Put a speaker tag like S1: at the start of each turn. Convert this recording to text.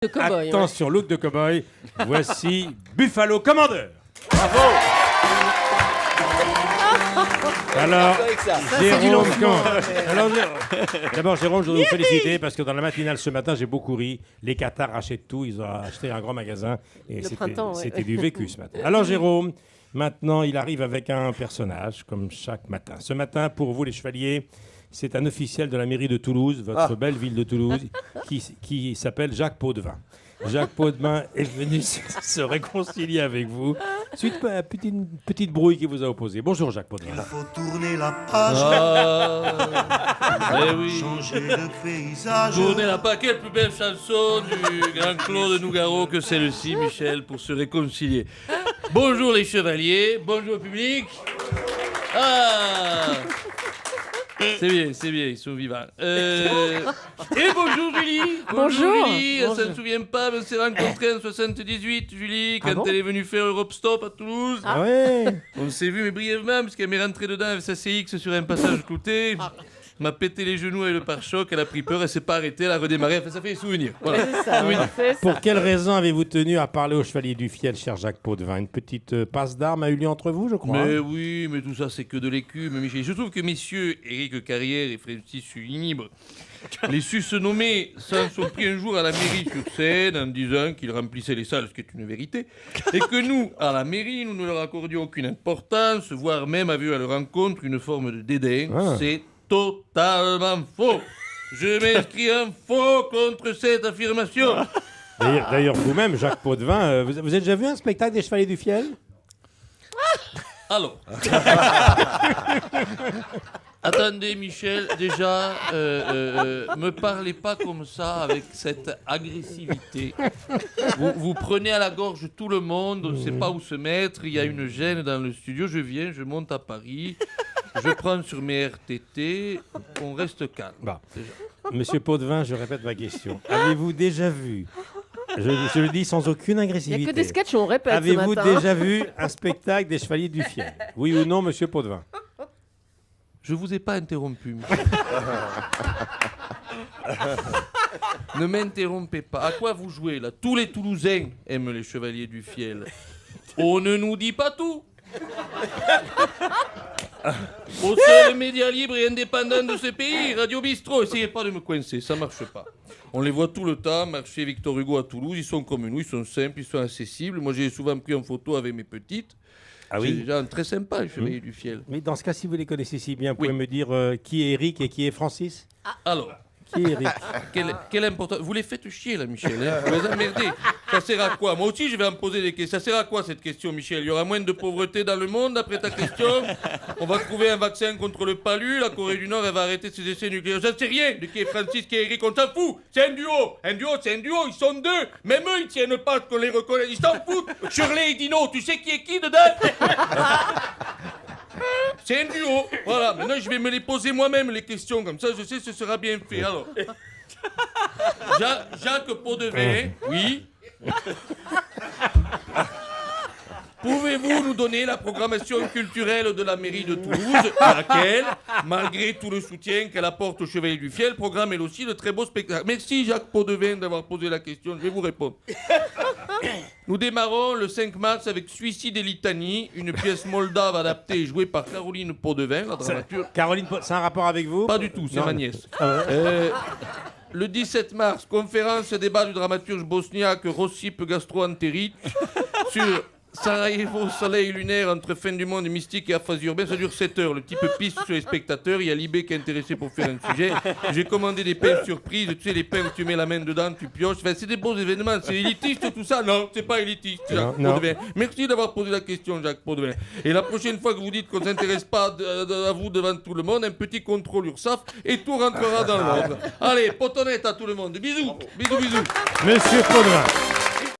S1: De cow-boy,
S2: Attention, look de cow-boy. Voici Buffalo Commander.
S3: Bravo.
S2: Alors, Jérôme,
S1: lancement.
S2: d'abord, Jérôme, je voudrais vous féliciter parce que dans la matinale ce matin, j'ai beaucoup ri. Les Qatars achètent tout. Ils ont acheté un grand magasin. Et c'était du vécu ce matin. Alors, Jérôme, maintenant, il arrive avec un personnage, comme chaque matin. Ce matin, pour vous, les chevaliers, c'est un officiel de la mairie de Toulouse, votre belle ville de Toulouse, qui s'appelle Jacques Potvin. Jacques Potvin est venu se réconcilier avec vous suite à une petite brouille qui vous a opposé. Bonjour Jacques Potvin.
S4: Il faut tourner la page,
S3: Eh oui.
S4: changer de paysage.
S3: Tournez la page. Quelle plus belle chanson du grand Claude Nougaro que celle-ci, Michel, pour se réconcilier. Bonjour les chevaliers, bonjour au public. Ah, c'est bien, ils sont vivants. Et bonjour Julie.
S1: Bonjour.
S3: Julie,
S1: Bonjour.
S3: ça ne se souvient pas, mais on s'est rencontrés en 78, Julie, quand elle est venue faire Europe Stop à Toulouse.
S2: Ah ouais.
S3: On s'est vu, mais brièvement, parce qu'elle m'est rentrée dedans avec sa CX sur un passage clouté. M'a pété les genoux avec le pare-choc, elle a pris peur, elle s'est pas arrêtée, elle a redémarré. Enfin, ça fait des souvenirs. Voilà.
S1: C'est ça,
S3: Oui.
S1: c'est ça.
S2: Pour quelle raison avez-vous tenu à parler au chevalier du fiel, cher Jacques Potvin? Une petite passe d'armes a eu lieu entre vous, je crois.
S3: Mais oui, mais tout ça, c'est que de l'écume, Michel. Je trouve que messieurs Éric Carrière et Francis Unibre, les su se nommer, s'en sont pris un jour à la mairie sur scène en disant qu'ils remplissaient les salles, ce qui est une vérité, et que nous, à la mairie, nous ne leur accordions aucune importance, voire même avions à leur rencontre une forme de dédain.
S2: Ah.
S3: C'est totalement faux. Je m'inscris en faux contre cette affirmation.
S2: D'ailleurs, vous-même, Jacques Potvin, vous avez déjà vu un spectacle des chevaliers du fiel?
S3: Alors. Attendez, Michel, déjà, me parlez pas comme ça, avec cette agressivité. Vous prenez à la gorge tout le monde, on ne sait pas où se mettre, il y a une gêne dans le studio, je viens, je monte à Paris, je prends sur mes RTT, on reste calme.
S2: Bah.
S3: Déjà.
S2: Monsieur Potvin, je répète ma question. Avez-vous déjà vu, je le dis sans aucune
S1: Il n'y a
S2: agressivité,
S1: que des sketchs où on répète ce
S2: avez-vous
S1: matin.
S2: déjà vu un spectacle des chevaliers du fiel? Oui ou non, monsieur Potvin?
S3: Je vous ai pas interrompu, Michel. Ne m'interrompez pas. À quoi vous jouez, là? Tous les Toulousains aiment les Chevaliers du Fiel. On ne nous dit pas tout. Au seul média libre et indépendant de ce pays, Radio Bistrot, essayez pas de me coincer, ça marche pas. On les voit tout le temps, marcher Victor Hugo à Toulouse, ils sont comme nous, ils sont simples, ils sont accessibles. Moi, j'ai souvent pris en photo avec mes petites.
S2: Ah
S3: C'est
S2: oui.
S3: des gens très sympas, les Chevaliers du Fiel.
S2: Mais dans ce cas, si vous les connaissez si bien, vous
S3: Oui.
S2: pouvez me dire qui est Eric et qui est Francis?
S3: Alors,
S2: Qui est Eric?
S3: quelle importance. Vous les faites chier, là, Michel. Hein, vous les emmerdez. Ça sert à quoi? Moi aussi, je vais en poser des questions. Ça sert à quoi, cette question, Michel? Il y aura moins de pauvreté dans le monde, après ta question? On va trouver un vaccin contre le palu. La Corée du Nord, elle va arrêter ses essais nucléaires. J'en sais rien de qui est Francis, qui est Eric. On s'en fout. C'est un duo. Un duo, c'est un duo. Ils sont deux. Même eux, ils tiennent pas qu'on les reconnaisse. Ils s'en foutent. Shirley et Dino, tu sais qui est qui dedans? C'est un duo. Voilà, maintenant je vais me les poser moi-même, les questions. Comme ça, je sais, ce sera bien fait. Alors, Jacques Potvin, oui. Pouvez-vous nous donner la programmation culturelle de la mairie de Toulouse, laquelle, malgré tout le soutien qu'elle apporte au Chevalier du Fiel, programme elle aussi de très beaux spectacles? Merci Jacques Potvin d'avoir posé la question, je vais vous répondre. Nous démarrons le 5 mars avec Suicide et Litanie, une pièce moldave adaptée et jouée par Caroline Potvin, la dramaturge.
S2: Caroline, c'est un rapport avec vous?
S3: Pas du tout, c'est
S2: Non.
S3: ma nièce.
S2: Ah ouais.
S3: Le 17 mars, conférence et débat du dramaturge bosniaque Rossip Gastroenteric sur Sarajevo, soleil lunaire entre fin du monde mystique et aphasie urbaine. Ça dure 7 heures. Le type piste sur les spectateurs. Il y a Libé qui est intéressé pour faire un sujet. J'ai commandé des pains surprises. Tu sais, les pains où tu mets la main dedans, tu pioches. Enfin, c'est des beaux événements. C'est élitiste tout ça? Non, c'est pas élitiste, Jacques
S2: Non.
S3: Potvin. Merci d'avoir posé la question, Jacques Potvin. Et la prochaine fois que vous dites qu'on ne s'intéresse pas à vous devant tout le monde, un petit contrôle URSAF et tout rentrera dans l'ordre. Allez, potonnette à tout le monde. Bisous. Bisous, bisous.
S2: Monsieur Potvin.